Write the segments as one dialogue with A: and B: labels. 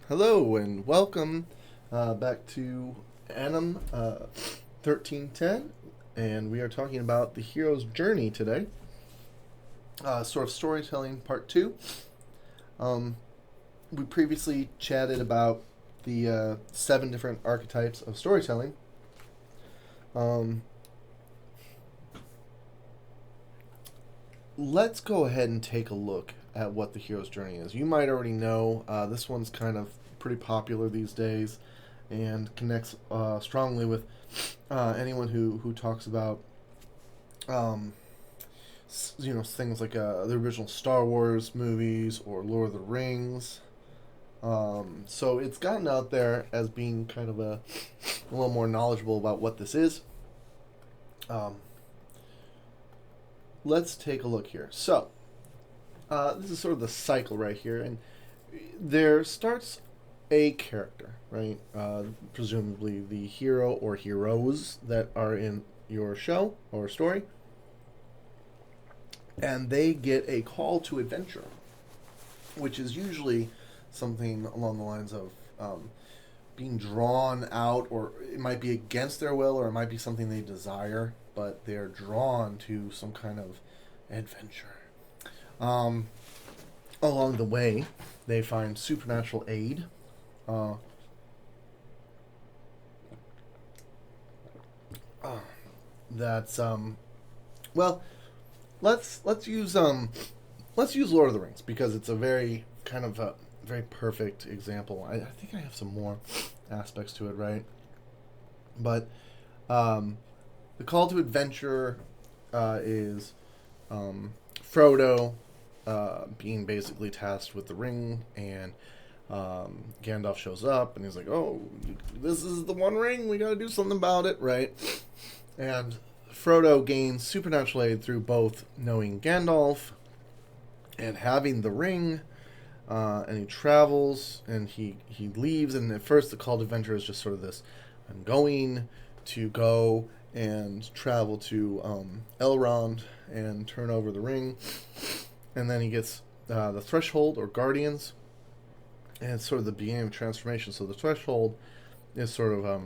A: Hello and welcome back to ANIM 1310, and we are talking about the hero's journey today. Sort of storytelling part 2. Um, we previously chatted about the 7 different archetypes of storytelling. Um, let's go ahead and take a look at what the hero's journey is. You might already know this one's kind of pretty popular these days and connects strongly with anyone who talks about things like the original Star Wars movies or Lord of the Rings. So it's gotten out there as being kind of a little more knowledgeable about what this is. Um, let's take a look here. So this is sort of the cycle right here, and there starts a character, right? Presumably the hero or heroes that are in your show or story, and they get a call to adventure, which is usually something along the lines of being drawn out, or it might be against their will, or it might be something they desire, but they're drawn to some kind of adventure. Um, Along the way, they find supernatural aid. Uh, that's well, let's use Lord of the Rings because it's a very kind of a very perfect example. I think I have some more aspects to it, right? But the call to adventure is Frodo being basically tasked with the ring, and Gandalf shows up, and he's like, "Oh, this is the One Ring. We got to do something about it, right?" And Frodo gains supernatural aid through both knowing Gandalf and having the ring. And he travels, and he leaves, and at first the call to adventure is just sort of this: I'm going to go and travel to Elrond and turn over the ring. And then he gets the threshold or guardians, and it's sort of the beginning of transformation. So the threshold is sort of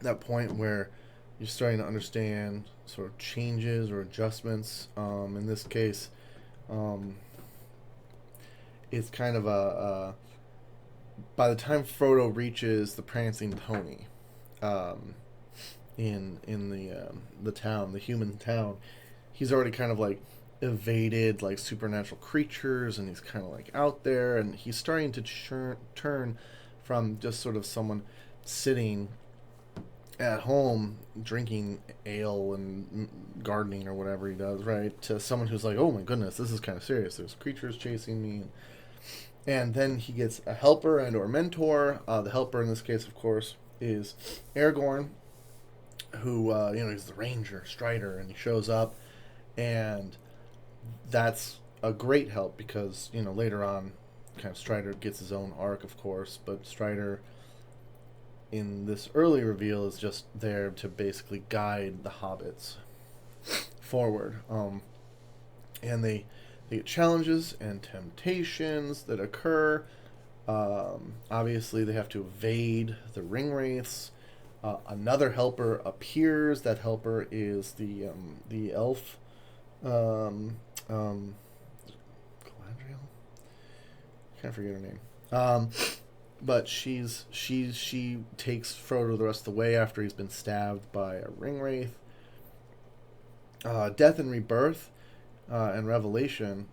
A: that point where you're starting to understand sort of changes or adjustments. In this case, it's kind of a by the time Frodo reaches the prancing pony, in the town, the human town, he's already kind of like evaded like supernatural creatures, and he's kind of like out there, and he's starting to turn from just sort of someone sitting at home drinking ale and gardening or whatever he does, right, to someone who's like, oh my goodness, this is kind of serious, there's creatures chasing me. And then he gets a helper and or mentor. The helper in this case, of course, is Aragorn, who he's the ranger Strider, and he shows up, and that's a great help because later on, kind of Strider gets his own arc, of course, but Strider in this early reveal is just there to basically guide the hobbits forward, and they get challenges and temptations that occur. Obviously, they have to evade the ring wraiths. Another helper appears. That helper is the elf, Galadriel. Can't forget her name. But she takes Frodo the rest of the way after he's been stabbed by a ring wraith. Death and rebirth and revelation,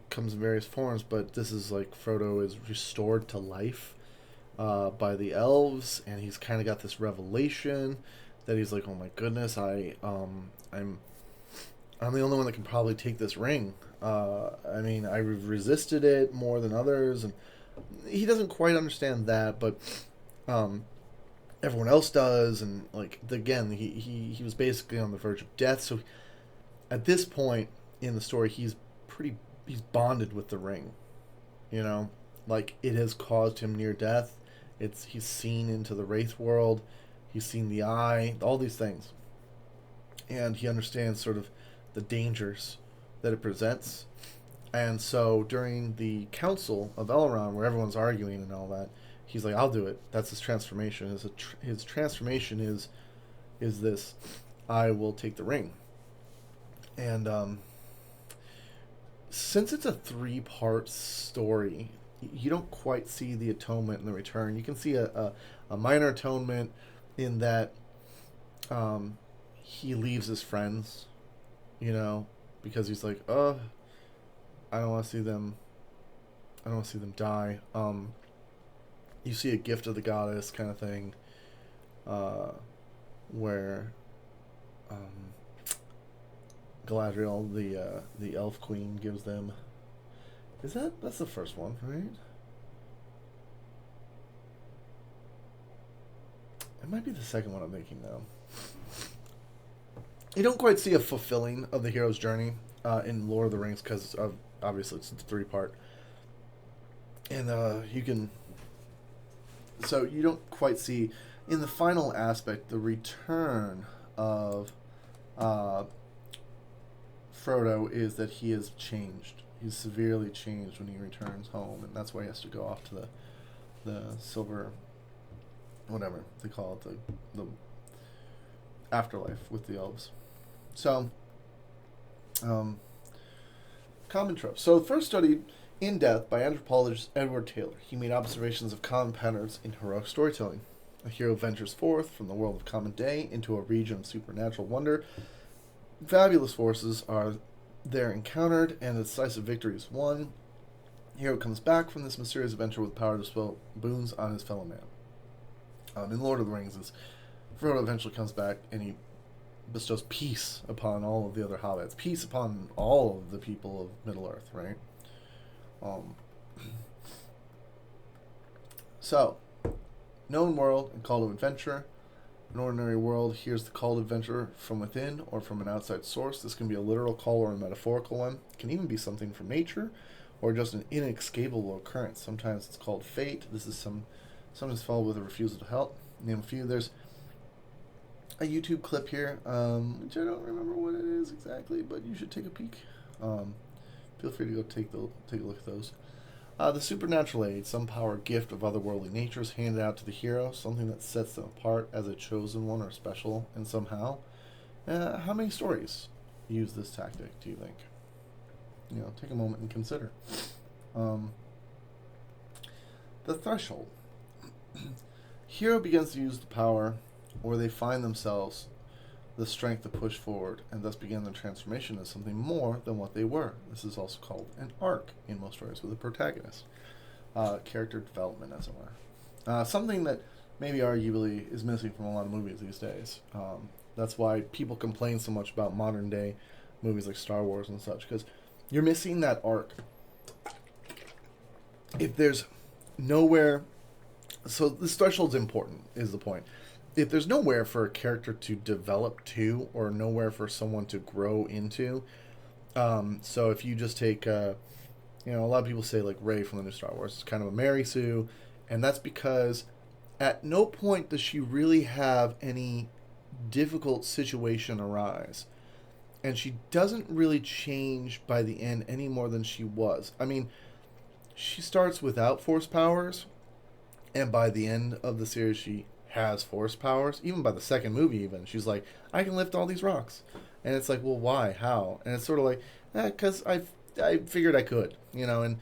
A: comes in various forms, but this is like Frodo is restored to life by the elves, and he's kind of got this revelation that he's like, oh my goodness, I'm the only one that can probably take this ring. I mean, I resisted it more than others, and he doesn't quite understand that, but everyone else does, and like again, he was basically on the verge of death. So at this point in the story, he's bonded with the ring, like it has caused him near death. He's seen into the wraith world, he's seen the eye, all these things, and he understands sort of the dangers that it presents. And so during the council of Elrond, where everyone's arguing and all that, he's like, "I'll do it." That's his transformation. His transformation is this: I will take the ring. And since it's a three-part story, you don't quite see the atonement and the return. You can see a minor atonement in that he leaves his friends, because he's like, I don't want to see them. I don't want to see them die. You see a gift of the goddess kind of thing, where Galadriel, the elf queen, gives them. That's the first one, right? It might be the second one I'm thinking though. You don't quite see a fulfilling of the hero's journey in Lord of the Rings because of obviously it's a three-part, and you can. So you don't quite see in the final aspect the return of Frodo is that he has changed. He's severely changed when he returns home, and that's why he has to go off to the silver, whatever they call it, the afterlife with the elves. So, common tropes. So first studied in depth by anthropologist Edward Taylor. He made observations of common patterns in heroic storytelling. A hero ventures forth from the world of common day into a region of supernatural wonder. Fabulous forces are there encountered, and a decisive victory is won. The hero comes back from this mysterious adventure with power to bestow boons on his fellow man. In Lord of the Rings, Frodo eventually comes back and he bestows peace upon all of the other hobbits, peace upon all of the people of Middle-earth, right? So, known world and call to adventure. An ordinary world hears the call to adventure from within or from an outside source. This can be a literal call or a metaphorical one. It can even be something from nature or just an inescapable occurrence. Sometimes it's called fate. This is sometimes followed with a refusal to help. Name a few. There's a YouTube clip here, which I don't remember what it is exactly, but you should take a peek. Feel free to go take a look at those. The supernatural aid, some power gift of otherworldly nature is handed out to the hero, something that sets them apart as a chosen one or special, and somehow. How many stories use this tactic, do you think? Take a moment and consider. The threshold. Hero begins to use the power, or they find themselves the strength to push forward, and thus begin their transformation as something more than what they were. This is also called an arc in most stories with a protagonist. Character development, as it were. Something that maybe arguably is missing from a lot of movies these days. That's why people complain so much about modern day movies like Star Wars and such, because you're missing that arc. If there's nowhere... So this threshold's important, is the point. If there's nowhere for a character to develop to, or nowhere for someone to grow into, so if you just take, a lot of people say like Rey from the new Star Wars is kind of a Mary Sue, and that's because at no point does she really have any difficult situation arise, and she doesn't really change by the end any more than she was. I mean, she starts without force powers, and by the end of the series she has force powers. Even by the second movie, even she's like, I can lift all these rocks, and it's like, well, why, how? And it's sort of like, because I figured I could, and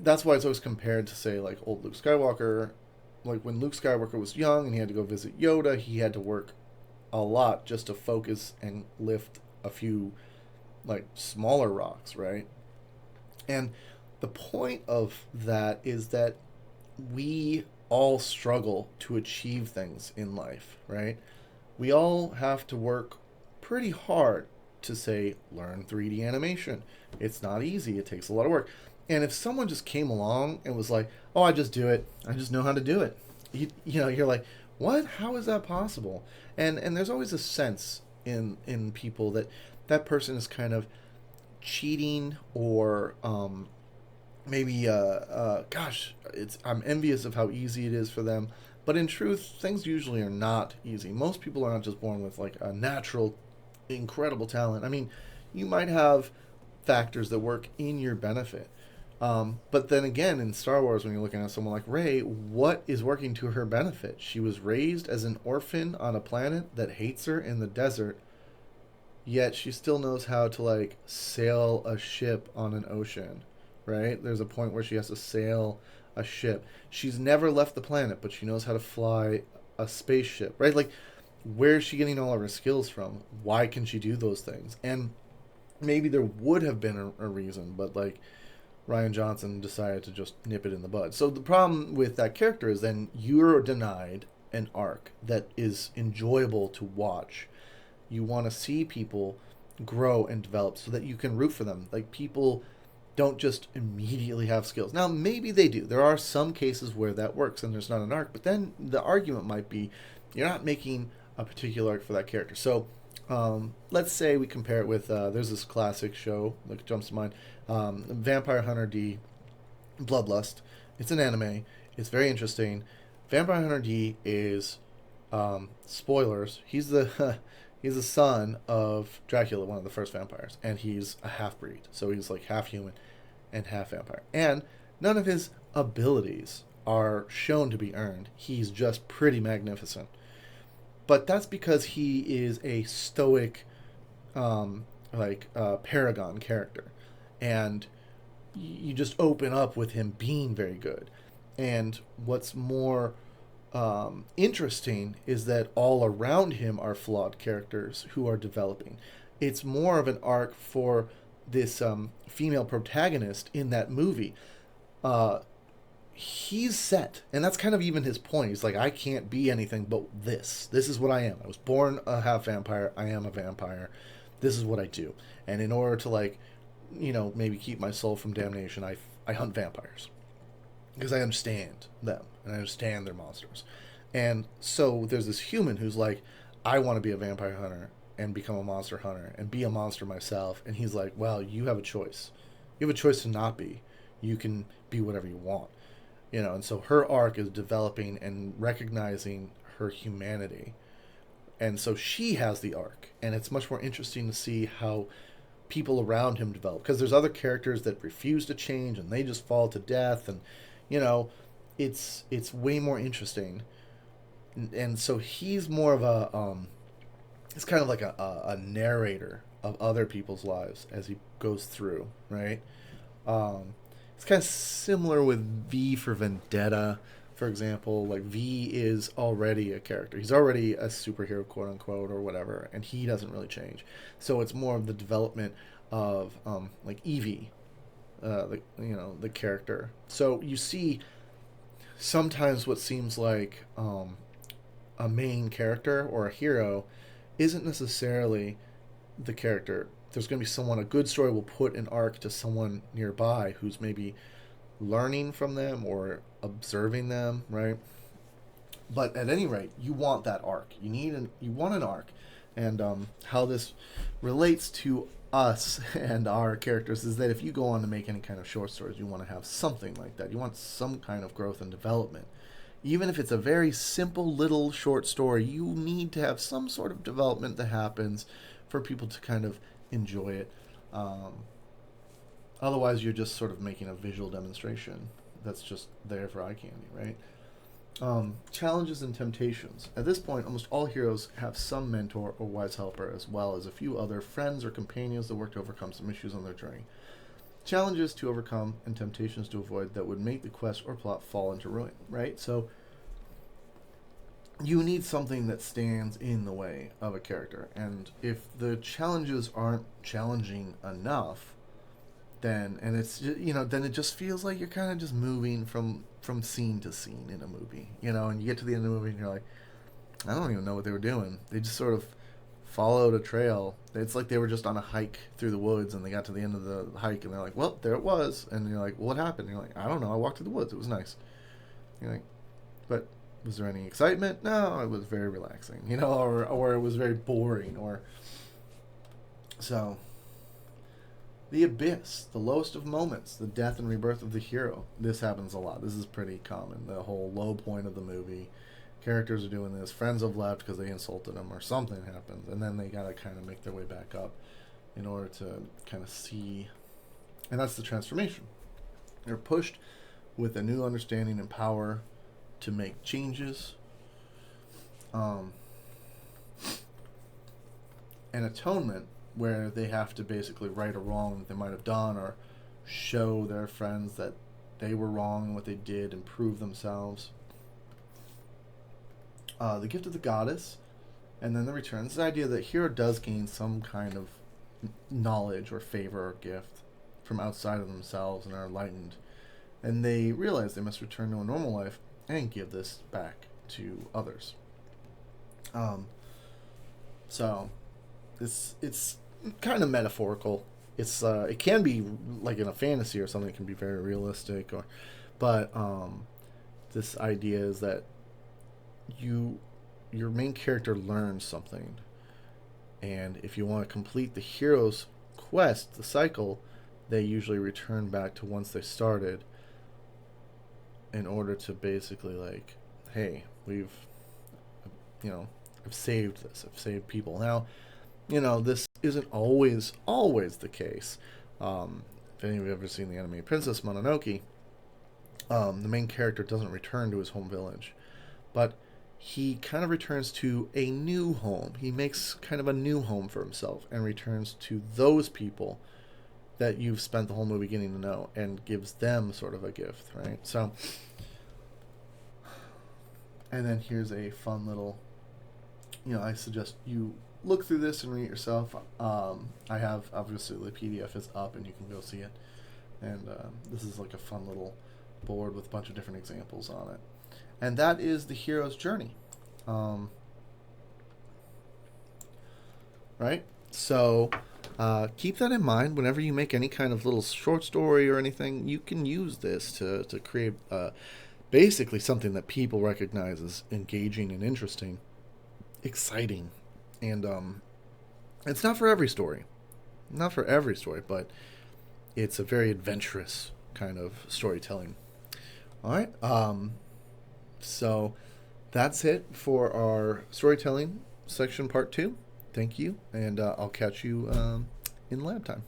A: that's why it's always compared to, say, like old Luke Skywalker. Like when Luke Skywalker was young and he had to go visit Yoda, he had to work a lot just to focus and lift a few like smaller rocks, right? And the point of that is that we all struggle to achieve things in life, right? We all have to work pretty hard to, say, learn 3D animation. It's not easy. It takes a lot of work. And if someone just came along and was like, oh, I just do it. I just know how to do it. You're like, what? How is that possible? And there's always a sense in people that person is kind of cheating or maybe gosh, I'm envious of how easy it is for them, but in truth things usually are not easy. Most people are not just born with like a natural incredible talent. I mean, you might have factors that work in your benefit. But then again, in Star Wars, when you're looking at someone like Rey, what is working to her benefit? She was raised as an orphan on a planet that hates her in the desert, yet she still knows how to like sail a ship on an ocean, right? There's a point where she has to sail a ship. She's never left the planet, but she knows how to fly a spaceship, right? Like, where's she getting all of her skills from? Why can she do those things? And maybe there would have been a reason, but like Ryan Johnson decided to just nip it in the bud. So the problem with that character is then you're denied an arc that is enjoyable to watch. You want to see people grow and develop so that you can root for them. Like, people don't just immediately have skills. Now, maybe they do. There are some cases where that works and there's not an arc, but then the argument might be you're not making a particular arc for that character. So let's say we compare it with there's this classic show that jumps to mind, Vampire Hunter D, Bloodlust. It's an anime. It's very interesting. Vampire Hunter D is spoilers. He's the he's the son of Dracula, one of the first vampires, and he's a half breed. So he's like half human and half vampire. And none of his abilities are shown to be earned. He's just pretty magnificent. But that's because he is a stoic, paragon character, and you just open up with him being very good. And what's more interesting is that all around him are flawed characters who are developing. It's more of an arc for this female protagonist in that movie. He's set, and that's kind of even his point. He's like, I can't be anything but this. This is what I am. I was born a half vampire. I am a vampire. This is what I do. And in order to, like, maybe keep my soul from damnation, I hunt vampires because I understand them and I understand they're monsters. And so there's this human who's like, I want to be a vampire hunter and become a monster hunter and be a monster myself. And he's like, well, you have a choice. You have a choice to not be. You can be whatever you want. And so her arc is developing and recognizing her humanity. And so she has the arc. And it's much more interesting to see how people around him develop. Because there's other characters that refuse to change and they just fall to death. And, it's way more interesting. And so he's more of it's kind of like a narrator of other people's lives as he goes through, right? It's kind of similar with V for Vendetta, for example. Like, V is already a character. He's already a superhero, quote unquote, or whatever, and he doesn't really change. So it's more of the development of like Evie, the character. So you see sometimes what seems like a main character or a hero isn't necessarily the character. There's going to be someone, a good story will put an arc to someone nearby who's maybe learning from them or observing them, right? But at any rate, you want that arc. You want an arc. And how this relates to us and our characters is that if you go on to make any kind of short stories, you want to have something like that. You want some kind of growth and development. Even if it's a very simple little short story, you need to have some sort of development that happens for people to kind of enjoy it. Otherwise, you're just sort of making a visual demonstration that's just there for eye candy, right? Challenges and temptations. At this point, almost all heroes have some mentor or wise helper, as well as a few other friends or companions that work to overcome some issues on their journey. Challenges to overcome and temptations to avoid that would make the quest or plot fall into ruin, right? So you need something that stands in the way of a character, and if the challenges aren't challenging enough, then then it just feels like you're kind of just moving from scene to scene in a movie, and you get to the end of the movie and you're like, I don't even know what they were doing. They just sort of followed a trail. It's like they were just on a hike through the woods and they got to the end of the hike and they're like, well, there it was. And you're like, well, what happened? And you're like, I don't know. I walked through the woods. It was nice. You're like, but was there any excitement? No, it was very relaxing, or it was very boring, so. The abyss, the lowest of moments, the death and rebirth of the hero. This happens a lot. This is pretty common. The whole low point of the movie. Characters are doing this. Friends have left because they insulted them or something happens. And then they got to kind of make their way back up. in order to kind of see, and that's the transformation. They're pushed with a new understanding and power to make changes, and atonement, where they have to basically right a wrong that they might have done, or show their friends that they were wrong in what they did and prove themselves. The gift of the goddess, and then the return. This idea that hero does gain some kind of knowledge or favor or gift from outside of themselves and are enlightened, and they realize they must return to a normal life and give this back to others. So it's kind of metaphorical. It can be like in a fantasy or something. It can be very realistic, but this idea is that your main character learns something, and if you want to complete the hero's quest, the cycle, they usually return back to once they started in order to basically like, hey, I've saved this. I've saved people. Now, this isn't always the case. If any of you have ever seen the anime Princess Mononoke, the main character doesn't return to his home village, but he kind of returns to a new home. He makes kind of a new home for himself and returns to those people that you've spent the whole movie getting to know and gives them sort of a gift, right? So, and then here's a fun little, I suggest you look through this and read it yourself. I have, obviously, the PDF is up and you can go see it. And this is like a fun little board with a bunch of different examples on it. And that is the hero's journey. Right? So keep that in mind whenever you make any kind of little short story or anything. You can use this to create basically something that people recognize as engaging and interesting, exciting. And it's not for every story. Not for every story, but it's a very adventurous kind of storytelling. All right. So that's it for our storytelling section part 2. Thank you, and I'll catch you in lab time.